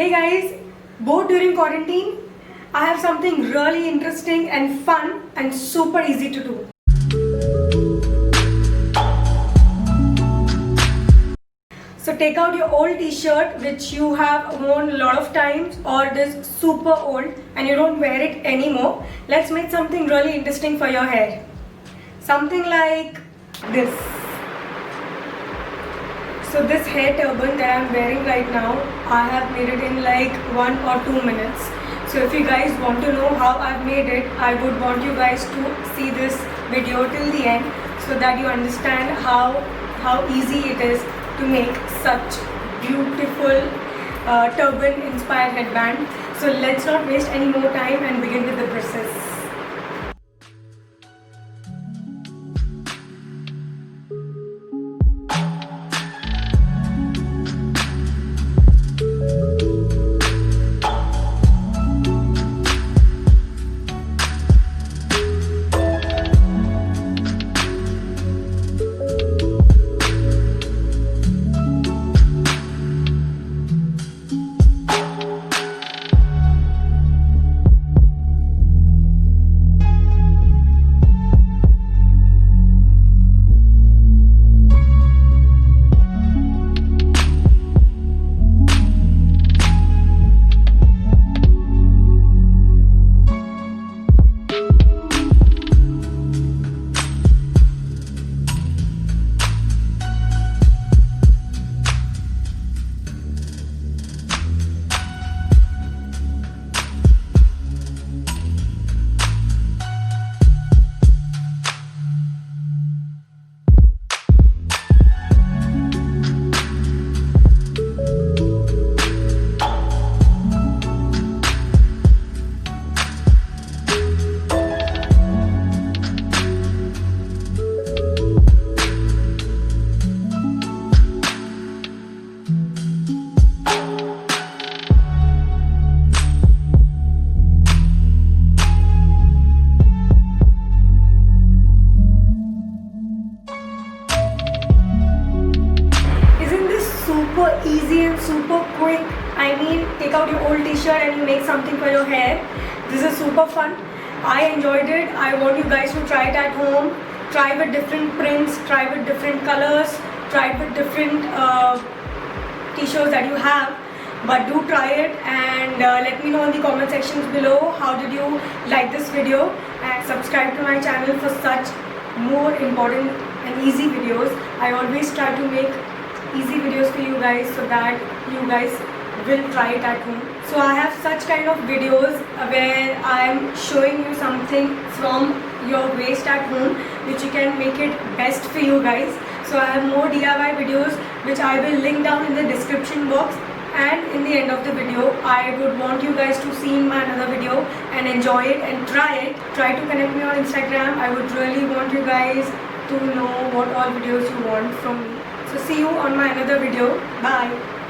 Hey guys, bored during quarantine? I have something really interesting and fun and super easy to do. So take out your old t-shirt which you have worn a lot of times, or it is super old and you don't wear it anymore. Let's make something really interesting for your hair. Something like this. So this hair turban that I'm wearing right now, I have made it in like 1 or 2 minutes. So if you guys want to know how I've made it, I would want you guys to see this video till the end so that you understand how easy it is to make such beautiful turban inspired headband. So let's not waste any more time and begin with the process. Super easy and super quick. I mean, take out your old t-shirt and you make something for your hair. This is super fun. I enjoyed it. I want you guys to try it at home. Try with different prints, try with different colors, try with different t-shirts that you have. But do try it and let me know in the comment sections below how did you like this video, and subscribe to my channel for such more important and easy videos. I always try to make easy videos for you guys so that you guys will try it at home. So I have such kind of videos where I am showing you something from your waste at home which you can make it best for you guys. So I have more DIY videos which I will link down in the description box, and in the end of the video I would want you guys to see my another video and enjoy it and try it. Try to connect me on Instagram. I would really want you guys to know what all videos you want from me. So see you on my another video. Bye.